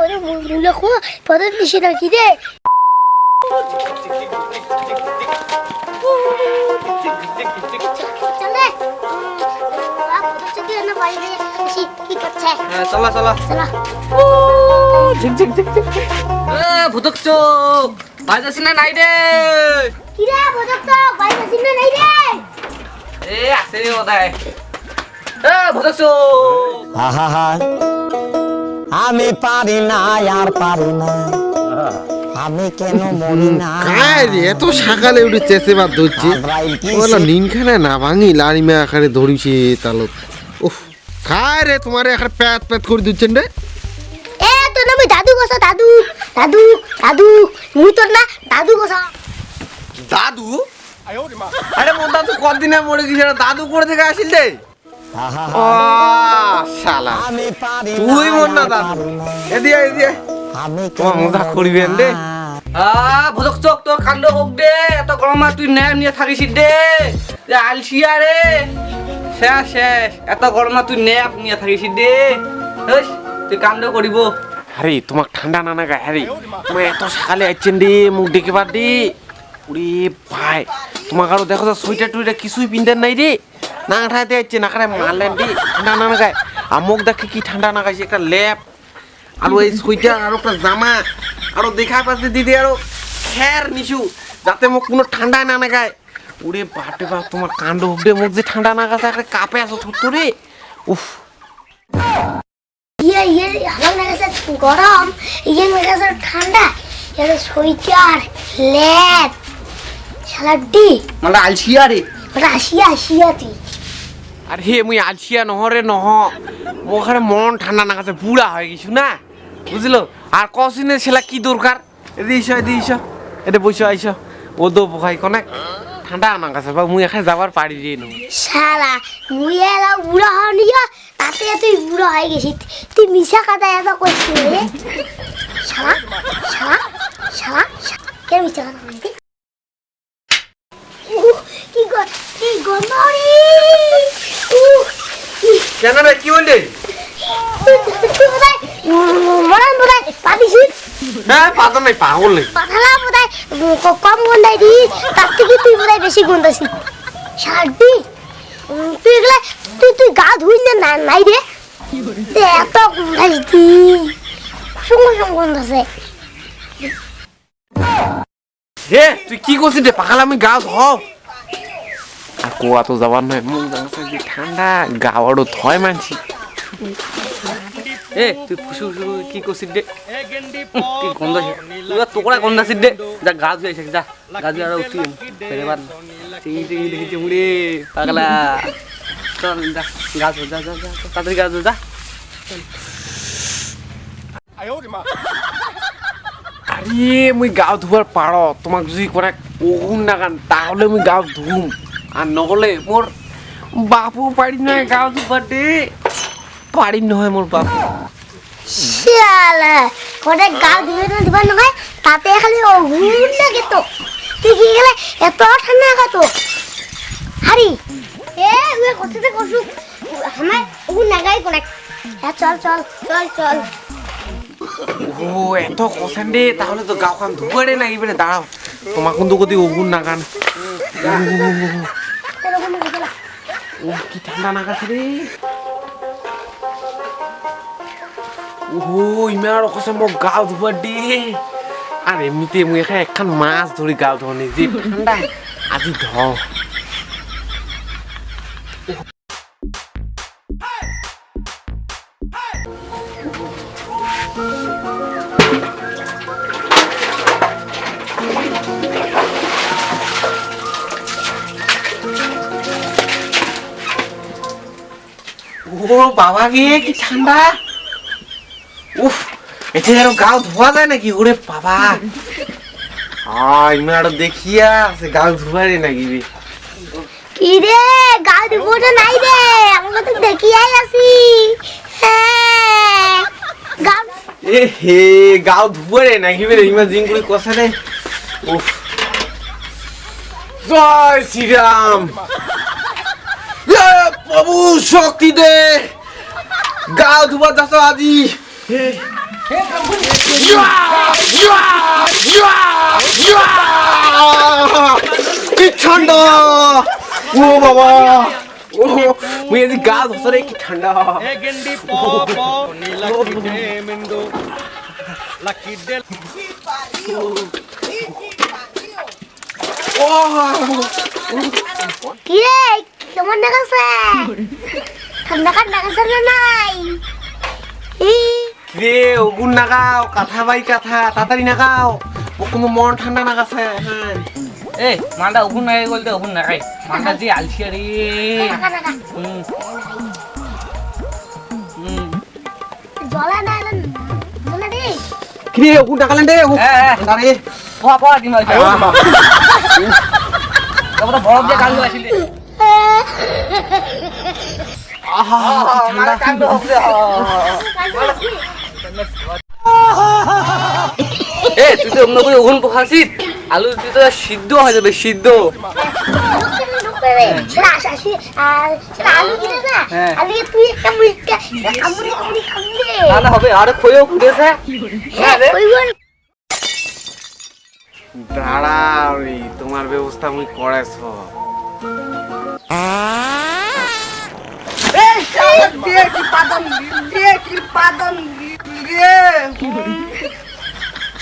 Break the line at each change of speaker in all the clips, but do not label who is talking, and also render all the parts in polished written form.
ওরে মুলো কো পদন দিছে নাকি রে চলে আপনি না বাইরে এসে কি করছে
হ্যাঁ চলা চলা
চলা
ঝিক ঝিক ঝিক ঝিক ভুতক চোখ বাইরে না নাই রে
কি রে ভদক তো বাইরে সিনে নাই রে
এ আছে রে ওদাই ভুতক চোখ
আহা আমি পারি না আর পারি না আমি কেন মরি না
কায় রে এত সকালে উঠে চেঁচে বাদ ধরছি বলো নিনখানে না ভাঙি লারিমা আকারে ধরিছে তালো উফ কায় রে তোমারে আকারে প্যাত প্যাত করে দিচ্ছেন রে
এ তো নামে দাদু গোসা দাদু দাদু দাদু মুই তোর না দাদু গোসা
দাদু আরে মোর দাদু কতদিনে মরে গেছে দাদু করে থেকে আসিল রে
আহা
ও শালা
আমি পারি
তুই মন না দাদু এদিকে এদিকে
আমি
তোমার মজা করবেন রে
ভুতক চোখ তোর কাণ্ড হোক দে এত গরমা তুই ন্যায় নিয়ে থাকিস দে আলসিয়া রে শেষ শেষ এত গরমা তুই ন্যায় নিয়ে থাকিস দে তুই কাণ্ড করিব
আরে তোমাক ঠান্ডা না না গায়ে আরে তোমার এত সকালে আইছেন রে মুখ দেখে বাদ দি ওরে ভাই তোমাক আরো দেখো তো সোয়েটার টুইটার কিছুই পিনতেন নাই রে না ঠাইতে আইছে না কারে মারলেন রে ঠান্ডা না না গায়ে আমুক দেখে কি ঠান্ডা না গাইছে একটা ল্যাপ আর এই সোয়েটার আর একটা জামা আরো দেখা পাচ্ছে দিদি আরো খের নিছু যাতে মোক কোনো ঠান্ডা না না গায় ওরে বাপরে বাপ তোমার কাণ্ড উঠে মুখ যে ঠান্ডা না গাছে একটা কাপে আসো ছোট্ট রে উফ
ইয়ে আমার লাগাছে গরম ইয়ে লাগাছে ঠান্ডা এর সোয়েটার লেপ শালাডি
মানে আলসিয়া রে
রাশিয়া আসিয়াতি
আর হে মুই আলসিয়া নহরে নহ মোখানে মন ঠান্ডা না গাছে বুড়া হয়ে গেছু না বুঝলো আর কসিনের ছেলা কি দরকার এদিস এটা বসে আইস ও দো ভাই কনে ঠান্ডা না গাছে বা মুই এখানে যাবার পারি রে নো
শালা মুই এলা বুড়া হনি তাতে তুই বুড়া হয়ে গেছিস তুই মিশা কথা এত করছিস রে শালা শালা শালা কে মিশা কথা বলছিস কি গন্ডরি
কেন রে কি হইলে
মরান বোধহয় পাবিছি
হ্যাঁ পাতা নাই পাগল নেই
পাঠালা বোধহয় কম গন্ডাই দি তার থেকে তুই বোধহয় বেশি গন্ডাছি শার্টি তুই এগুলা তুই গা ধুই না নাই রে এত গন্ডাই দি সঙ্গে সঙ্গে গন্ডাছে
হে তুই কি করছিস রে পাগল আমি গা ধর আর কোয়া তো যাবার নয় মুখ জানছে যে ঠান্ডা গা বড় থয় মানছি
এ তুই ফুসু ফুসু কি করছিস দে কি গন্ধ তুই তোকড়া গন্ধ আছিস দে যা গা ধুয়ে আইছিস যা গা ধুয়ে আর উঠি ফেরে বার টিঙি টিঙি দেখিছে মুড়ে পাগলা চল যা গা ধু যা যা যা তাড়াতাড়ি গা ধু যা
আরে মুই গাও ধুবার পারো তোমাক যদি কোনো ওগুন নাগান তাহলে মুই গাও ধুম আর নহলে মোর বাপু পারি নয় গাও ধুবার দে পারি নহয় মোর বাপু
শালা কোনে গা ধুয়ে না দিবা নহয় তাতে খালি অগুন লাগে তো তুই কি গেলে এত ঠান্ডা খাতো হারি এ ওই কষ্টতে কসু আমার অগুন লাগাই কোনে চল চল চল চল
ও এত কষেন দে তাহলে তো গাও খান ধুবারে না এবারে দাঁড়াও তোমার কিন্তু কদি ওগুন নাগান ও কি ঠান্ডা নাগাছে রে ও ইমার কষে মোক গাও ধুবার দে আর এমনিতে মুই এখানে একখান মাছ ধরি গাও ধরনি যে ঠান্ডা আজি ধ ও বাবা গিয়ে কি ঠান্ডা উফ এতে আর গাও ধোয়া যায় নাকি ওরে বাবা ইমার দেখিয়া সে গাও ধুবারে নাকি রে
কি রে গা ধুবো না নাই রে আমরা তো দেখিয়াই আছি হ্যাঁ গা
এ হে গাও ধুবারে নাকি রে ইমা জিংগুলি কষে রে উফ জয় শ্রীরাম প্রভু শক্তি দে গাও ধুবার যাচ্ছ আজি কি ঠান্ডা ও বাবা ও মুই আজি গা ধসরে কি ঠান্ডা
ए गेंडी पो पो नीला किडे मिंडो लकी डे
কি রে কেমন দেখাচ্ছে ঠান্ডা ঠান্ডা দেখাচ্ছে না নাই
রে ওগুন নাগাও কাঁথা বাই কাঁথা তাড়াতাড়ি নাগাও ও কোনো মন ঠান্ডা নাগাছে হ্যাঁ
এ মালটা ওগুন নাগাই বলতে ওগুন নাগাই মালটা যে আলসিয়া রে
জলা না জলা রে
কি রে ওগুন নাগালেন রে ও দাঁড়ে
পোয়া পোয়া দিন হইছে তবে তো বরফ দিয়ে গাল আসিলে
আহা
ঠান্ডা কান্দ হবে এ তুই তো অন্য করে ওগুন পোহাছিস আলু তুই তো সিদ্ধ হয়ে যাবে সিদ্ধ
আলু তুই একটা মুইটা কামড়ে কামড়ে কামড়ে
না হবে আরে খইও ফুটেছে
দাঁড়াও রে তোমার ব্যবস্থা মুই করেছ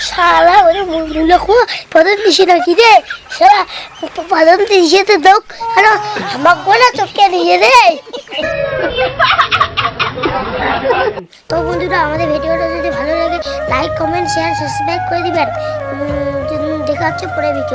শালা ওরে মুন্ডুলে কো পদন দিছি নাকি রে শালা পদন দিছি তো দক আর আমার গোলা চটকে দিয়ে রে তো বন্ধুরা আমাদের ভিডিওটা যদি ভালো লাগে লাইক কমেন্ট শেয়ার সাবস্ক্রাইব করে দিবেন দেখা হচ্ছে পরে ভিডিও